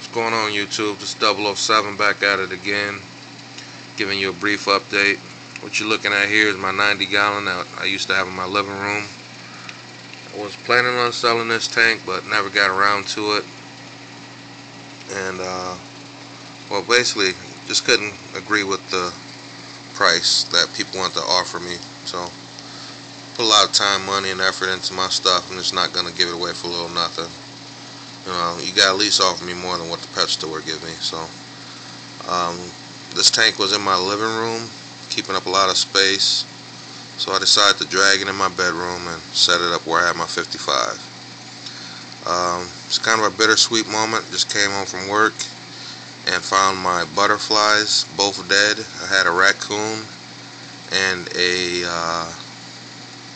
What's going on, YouTube? This is 007 back at it again, giving you a brief update. What you're looking at here is my 90-gallon that I used to have in my living room. I was planning on selling this tank, but never got around to it. And well, basically, just couldn't agree with the price that people want to offer me. So, put a lot of time, money, and effort into my stuff. I'm just not gonna give it away for a little nothing. You know, you gotta at least offer me more than what the pet store give me. So, this tank was in my living room, keeping up a lot of space. So I decided to drag it in my bedroom and set it up where I had my 55. It's kind of a bittersweet moment. Just came home from work and found my butterflies both dead. I had a raccoon and a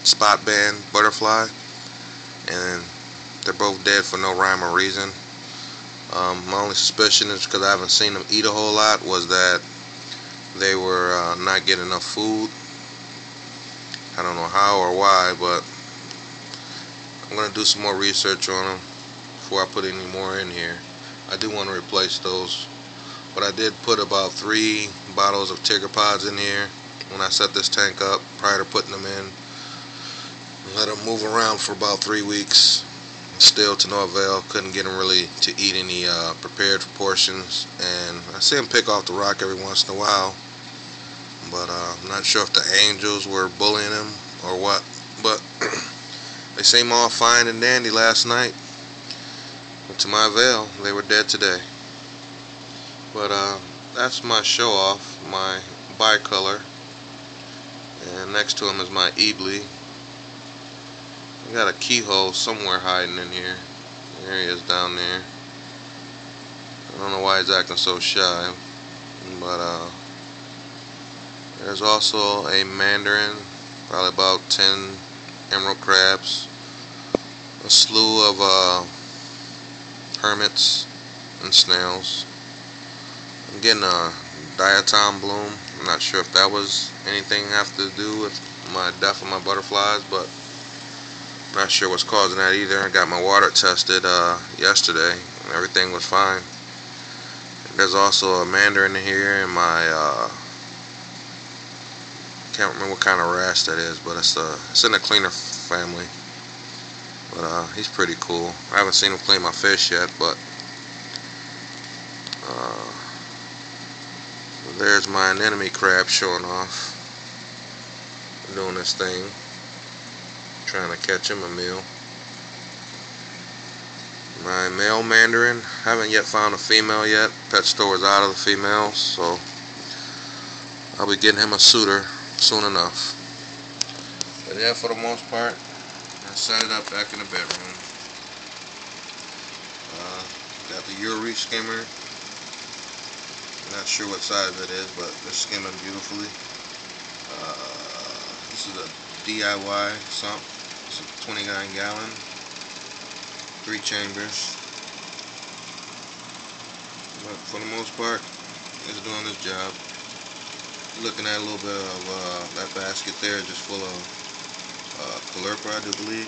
spot band butterfly, and they're both dead for no rhyme or reason. My only suspicion is because I haven't seen them eat a whole lot, was that they were not getting enough food. I don't know how or why, but I'm going to do some more research on them before I put any more in here. I do want to replace those, but I did put about 3 bottles of Tigger Pods in here when I set this tank up prior to putting them in. Let them move around for about 3 weeks. Still to no avail. Couldn't get them really to eat any prepared portions, and I see them pick off the rock every once in a while, but I'm not sure if the angels were bullying them or what, but they seem all fine and dandy last night, but to my avail, they were dead today. But that's my show off, my bicolor, and next to him is my Ebly. I got a keyhole somewhere hiding in here. There he is down there. I don't know why he's acting so shy, but there's also a mandarin, probably about 10 emerald crabs, a slew of hermits and snails. I'm getting a diatom bloom. I'm not sure if that was anything have to do with my death of my butterflies, but not sure what's causing that either. I got my water tested yesterday and everything was fine. There's also a mandarin in here, and my can't remember what kind of wrasse that is, but it's in the cleaner family. But he's pretty cool. I haven't seen him clean my fish yet, but there's my anemone crab showing off, doing this thing, trying to catch him a meal. My male mandarin, haven't yet found a female yet. Pet store is out of the females, so I'll be getting him a suitor soon enough. But yeah, for the most part, I set it up back in the bedroom. Got the reef skimmer. Not sure what size it is, but they're skimming beautifully. This is a DIY sump. It's a 29-gallon, 3 chambers. But for the most part, it's doing this job. Looking at a little bit of that basket there, just full of caulerpa, I do believe.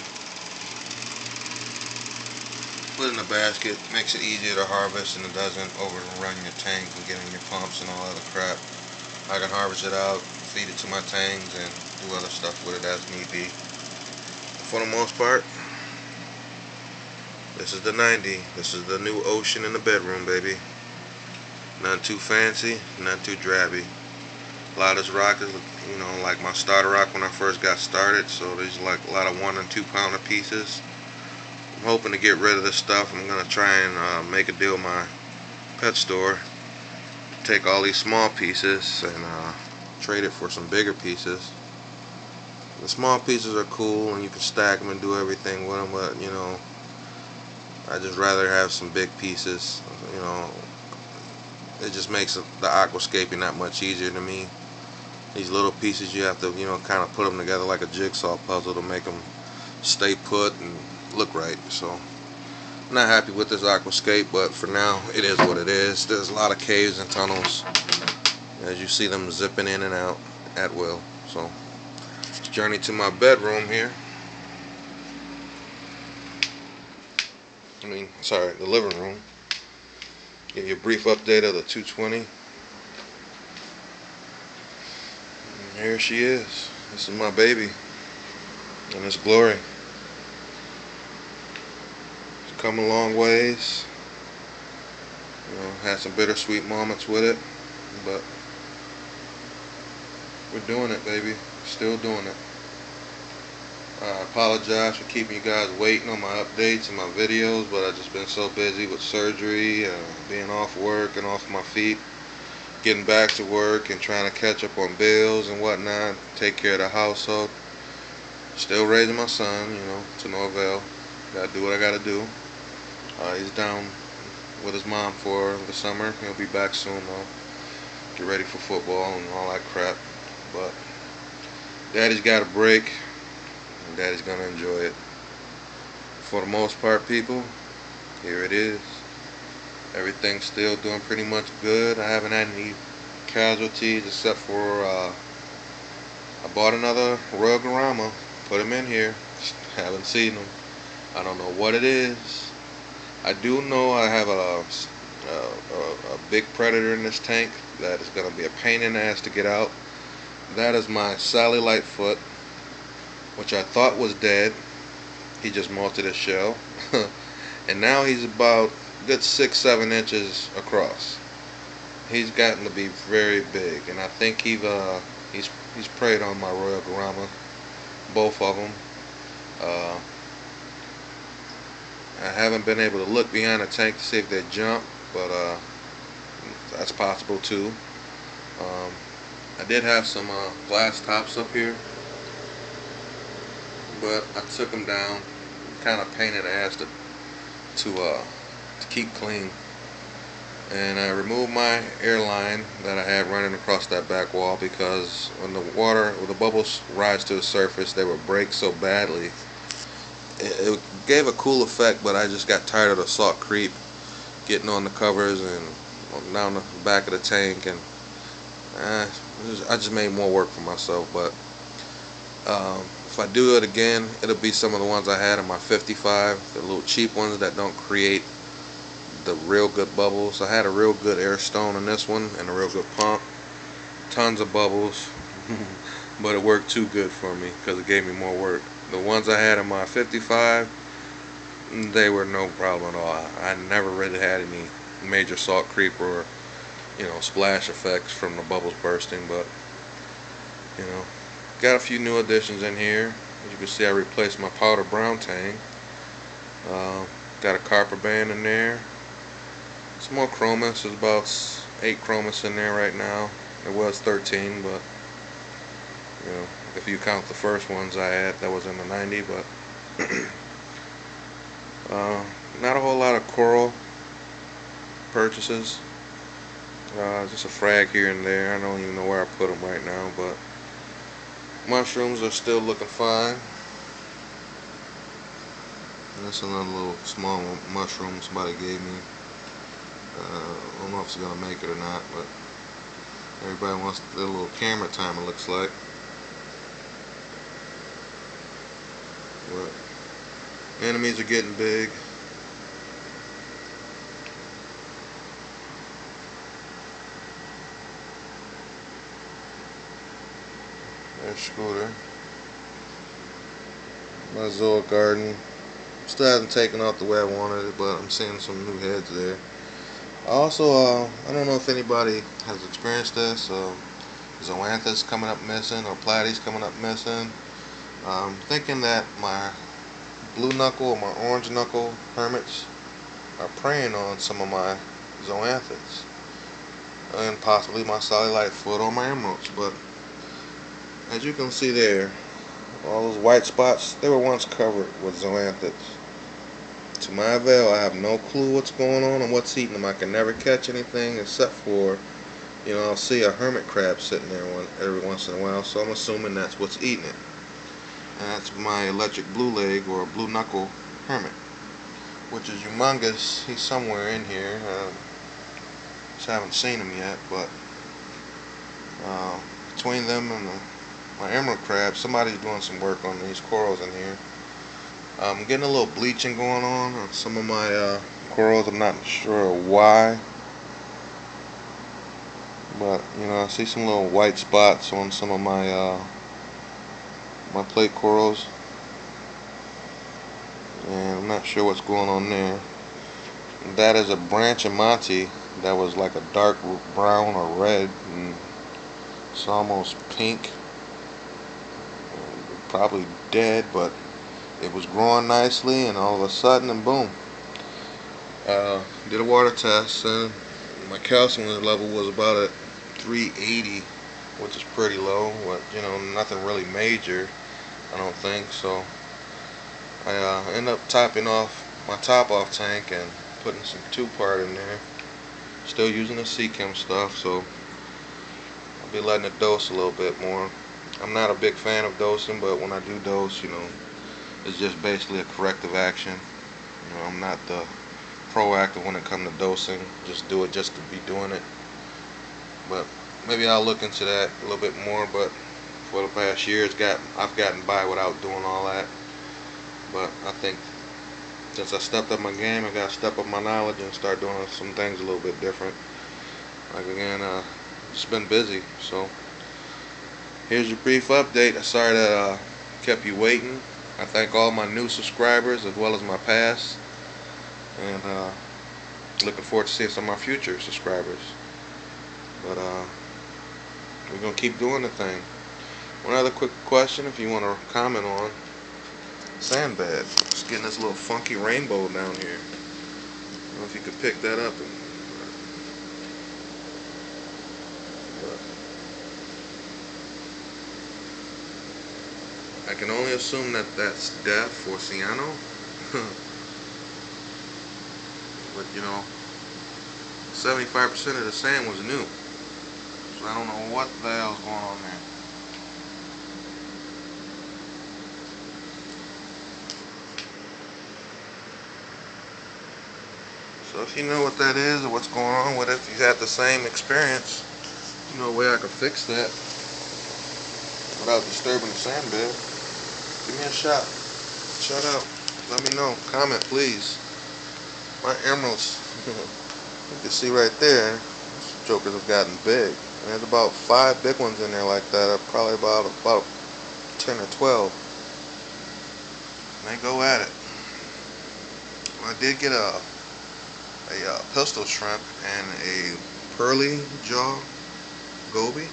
Put it in the basket, makes it easier to harvest, and it doesn't overrun your tank and get in your pumps and all other crap. I can harvest it out, feed it to my tanks, and do other stuff with it as need be. For the most part, this is the 90. This is the new ocean in the bedroom, baby. Not too fancy, not too drabby. A lot of this rock is, you know, like my starter rock when I first got started. So these are like a lot of 1 and 2 pounder pieces. I'm hoping to get rid of this stuff. I'm gonna try and make a deal with my pet store, take all these small pieces and trade it for some bigger pieces. The small pieces are cool and you can stack them and do everything with them, but you know, I just rather have some big pieces. You know, it just makes the aquascaping that much easier to me. These little pieces, you have to, you know, kind of put them together like a jigsaw puzzle to make them stay put and look right. So I'm not happy with this aquascape, but for now it is what it is. There's a lot of caves and tunnels, as you see them zipping in and out at will. So journey to my bedroom here. The living room. Give you a brief update of the 220. And here she is. This is my baby in its glory. It's come a long ways. Had some bittersweet moments with it, but we're doing it, baby. Still doing it. I apologize for keeping you guys waiting on my updates and my videos, but I've just been so busy with surgery, being off work and off my feet, getting back to work and trying to catch up on bills and whatnot, take care of the household. Still raising my son, to no avail. Gotta do what I gotta do. He's down with his mom for the summer. He'll be back soon though. Get ready for football and all that crap. But Daddy's got a break. And Daddy's gonna enjoy it. For the most part, people, here it is. Everything's still doing pretty much good. I haven't had any casualties except for I bought another rug-a-rama, put him in here. Haven't seen him. I don't know what it is. I do know I have a big predator in this tank that is going to be a pain in the ass to get out. That is my Sally Lightfoot, which I thought was dead. He just molted his shell. And now he's about a good 6-7 inches across. He's gotten to be very big, and I think he's preyed on my Royal Garama, both of them. I haven't been able to look behind the tank to see if they jump, but that's possible too. I did have some glass tops up here, but I took them down. Kind of pain in the ass to keep clean. And I removed my airline that I had running across that back wall, because when the bubbles rise to the surface, they would break so badly. It gave a cool effect, but I just got tired of the salt creep getting on the covers and down the back of the tank, and I just made more work for myself. But if I do it again, it'll be some of the ones I had in my 55, the little cheap ones that don't create the real good bubbles. I had a real good air stone in this one and a real good pump, tons of bubbles, but it worked too good for me because it gave me more work. The ones I had in my 55, they were no problem at all. I never really had any major salt creep or splash effects from the bubbles bursting. But got a few new additions in here. As you can see, I replaced my powder brown tank. Got a copper band in there. Some more chromis. There's about 8 chromis in there right now. It was 13, but if you count the first ones I had, that was in the 90. But not a whole lot of coral purchases. Just a frag here and there. I don't even know where I put them right now, but mushrooms are still looking fine. And that's another little small mushroom somebody gave me. I don't know if it's gonna make it or not, but everybody wants a little camera time, it looks like. But enemies are getting big. There's Scooter. My Zoa garden. Still hasn't taken off the way I wanted it, but I'm seeing some new heads there. Also, I don't know if anybody has experienced this. Zoanthus coming up missing, or platies coming up missing. I'm thinking that my blue knuckle or my orange knuckle hermits are preying on some of my Zoanthus, and possibly my Sally Lightfoot or my emeralds. But as you can see there, all those white spots, they were once covered with Zoanthus. To my avail, I have no clue what's going on and what's eating them. I can never catch anything except for, I'll see a hermit crab sitting there every once in a while, so I'm assuming that's what's eating it. And that's my electric blue leg or blue knuckle hermit, which is humongous. He's somewhere in here. Just haven't seen him yet, but between them and my emerald crab, somebody's doing some work on these corals in here. I'm getting a little bleaching going on some of my corals. I'm not sure why. but you know, I see some little white spots on some of my plate corals, and I'm not sure what's going on there. That is a branch of Monty that was like a dark brown or red, and it's almost pink. Probably dead, but it was growing nicely, and all of a sudden, and boom. Did a water test, and my calcium level was about at 380, which is pretty low, but you know, nothing really major, I don't think. So I ended up topping off my top-off tank and putting some 2-part in there. Still using the Seachem stuff, so I'll be letting it dose a little bit more. I'm not a big fan of dosing, but when I do dose, you know, it's just basically a corrective action. You know, I'm not the proactive when it comes to dosing. Just do it just to be doing it. But maybe I'll look into that a little bit more. But for the past year, I've gotten by without doing all that. But I think since I stepped up my game, I got to step up my knowledge and start doing some things a little bit different. Like again, just been busy. So here's your brief update. I'm sorry that kept you waiting. I thank all my new subscribers as well as my past, and looking forward to seeing some of my future subscribers. But we're gonna keep doing the thing. One other quick question, if you want to comment on sand bed. It's getting this little funky rainbow down here. I don't know if you could pick that up. I can only assume that that's death or cyano. But you know, 75% of the sand was new, so I don't know what the hell's going on there. So if you know what that is or what's going on with it, if you had the same experience, you know a way I could fix that without disturbing the sand bed, give me a shot. Shout out. Let me know. Comment, please. My emeralds, you can see right there, these jokers have gotten big. And there's about 5 big ones in there like that. Probably about 10 or 12. And they go at it. I did get a pistol shrimp and a pearly jaw goby.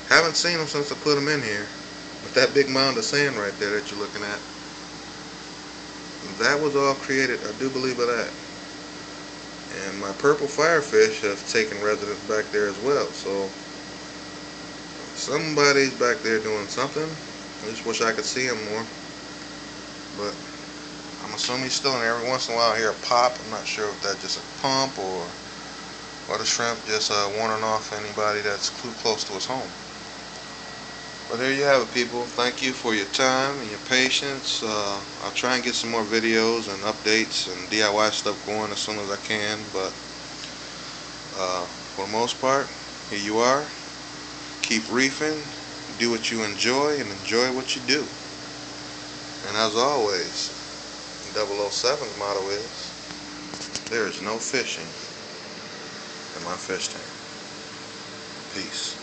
Haven't seen them since I put them in here. But that big mound of sand right there that you're looking at, that was all created, I do believe of that. And my purple firefish have taken residence back there as well. So somebody's back there doing something. I just wish I could see him more. But I'm assuming he's still in there. Every once in a while I hear a pop. I'm not sure if that's just a pump or the shrimp just warning off anybody that's too close to his home. But there you have it, people. Thank you for your time and your patience. I'll try and get some more videos and updates and DIY stuff going as soon as I can. But for the most part, here you are. Keep reefing. Do what you enjoy and enjoy what you do. And as always, 007's motto is, there is no fishing in my fish tank. Peace.